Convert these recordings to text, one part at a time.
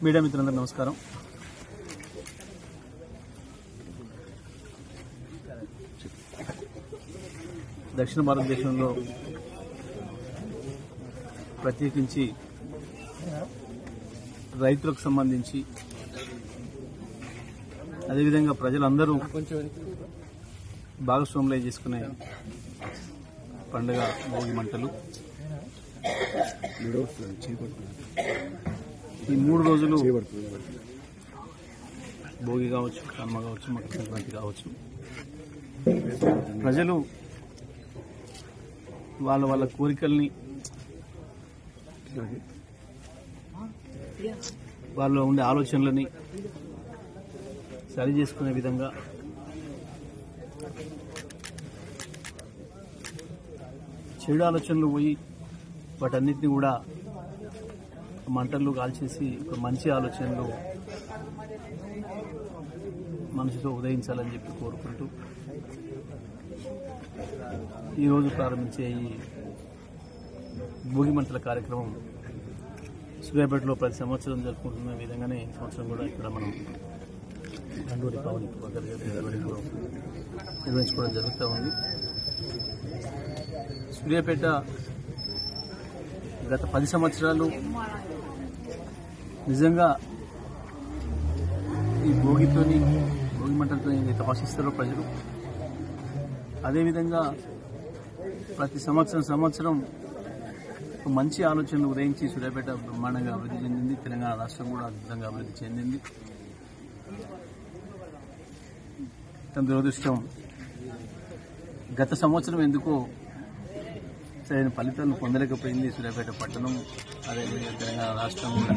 Media మిత్రులందరూ నమస్కారం. దక్షిణ భారతదేశంలో ప్రత్యేకించి రైతులకు సంబంధించి అదేవిధంగా ప్రజలందరూ భాగస్వాములై చేసుకునే పండుగ భోగి మంటలు. ఈ 3 రోజులు భోగి కావచ్చు, కనుమ కావచ్చు, మకర సంక్రాంతి కావచ్చు, ప్రజలు వాళ్ళ కోరికల్ని వాళ్ళలో ఉండే ఆలోచనలని సరి చేసుకునే విధంగా చెడు ఆలోచనలు పోయి వాటన్నిటిని కూడా మంటల్లో కాల్చేసి ఒక మంచి ఆలోచనలు మనసుతో ఉదయించాలని చెప్పి కోరుకుంటూ ఈరోజు ప్రారంభించే ఈ భోగి మంటల కార్యక్రమం సూర్యాపేటలో ప్రతి సంవత్సరం జరుపుకుంటున్న విధంగానే ఈ సంవత్సరం కూడా ఇక్కడ మనం గండూరి పవన్ నిర్వహించుకోవడం జరుగుతూ ఉంది. సూర్యాపేట గత 10 సంవత్సరాలు నిజంగా ఈ భోగి మంటలతో ఏదైతే ఆశిస్తారో ప్రజలు, అదేవిధంగా ప్రతి సంవత్సరం ఒక మంచి ఆలోచనలు ఉదయించి సూర్యాపేట బ్రహ్మాండంగా అభివృద్ధి చెందింది. తెలంగాణ రాష్ట్రం కూడా అద్భుతంగా అభివృద్ధి చెందింది. తన దురదృష్టం గత సంవత్సరం ఎందుకో సరైన ఫలితాలను పొందలేకపోయింది సూర్యాపేట పట్టణం, అదేవిధంగా తెలంగాణ రాష్ట్రం కూడా.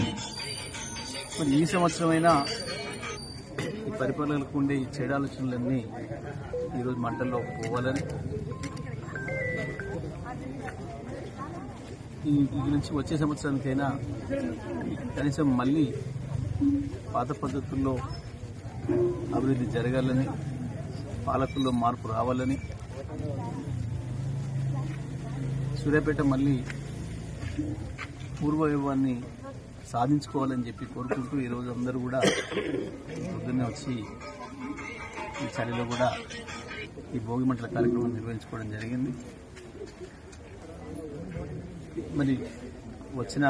మరి ఈ సంవత్సరమైనా ఈ పరిపాలనలకు ఉండే ఈ చెడు ఆలోచనలన్నీ ఈరోజు మంటల్లో పోవాలని, ఇది నుంచి వచ్చే సంవత్సరానికైనా కనీసం మళ్ళీ పాత పద్ధతుల్లో అభివృద్ధి జరగాలని, పాలకుల్లో మార్పు రావాలని, సూర్యాపేట మళ్ళీ పూర్వవైభవాన్ని సాధించుకోవాలని చెప్పి కోరుకుంటూ ఈరోజు అందరూ కూడా పొద్దున్నే వచ్చి ఈ చలిలో కూడా ఈ భోగి మంటల కార్యక్రమం నిర్వహించుకోవడం జరిగింది. మరి వచ్చిన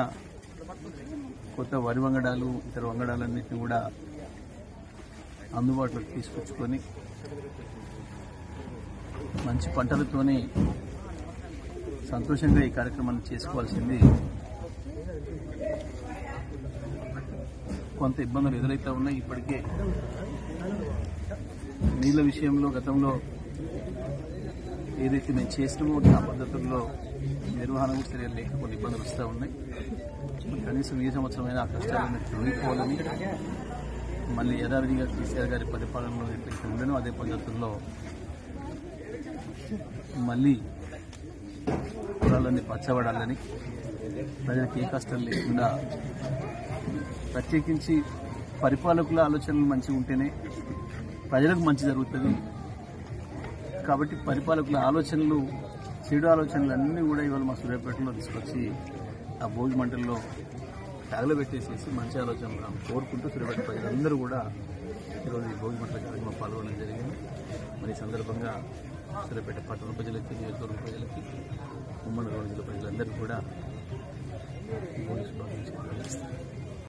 కొత్త వరి వంగడాలు, ఇతర వంగడాలన్నింటినీ కూడా అందుబాటులోకి తీసుకొచ్చుకొని మంచి పంటలతోనే సంతోషంగా ఈ కార్యక్రమాన్ని చేసుకోవాల్సింది. కొంత ఇబ్బందులు ఎదురైతే ఉన్నాయి. ఇప్పటికే నీళ్ల విషయంలో గతంలో ఏదైతే మేము చేసినామో ఆ పద్ధతుల్లో నిర్వహణ చర్యలు లేక కొన్ని ఇబ్బందులు వస్తూ ఉన్నాయి. కనీసం ఈ సంవత్సరమైనా ఆ కష్టాలను తొలగిపోవాలని, మళ్ళీ యథావిధిగా కేసీఆర్ గారి పరిపాలనలో ఎట్లయితే ఉండనో అదే పద్ధతుల్లో మళ్ళీ పొలాలన్నీ పచ్చబడాలని, ప్రజలకు ఏ కష్టాలు లేకుండా, ప్రత్యేకించి పరిపాలకుల ఆలోచనలు మంచిగా ఉంటేనే ప్రజలకు మంచి జరుగుతుంది. కాబట్టి పరిపాలకుల ఆలోచనలు, చెడు ఆలోచనలు అన్నీ కూడా ఇవాళ మా సూర్యాపేటలో తీసుకొచ్చి ఆ భోగి మంటల్లో తగలబెట్టేసేసి మంచి ఆలోచనలు కోరుకుంటూ సూర్యాపేట ప్రజలందరూ కూడా ఈరోజు ఈ భోగి మంటల కార్యక్రమం పాల్గొనడం జరిగింది. మరి ఈ సందర్భంగా సూర్యాపేట పట్టణ ప్రజలకి, నియోజకవర్గ ప్రజలకి, ఉమ్మడి జిల్లా ప్రజలందరికీ కూడా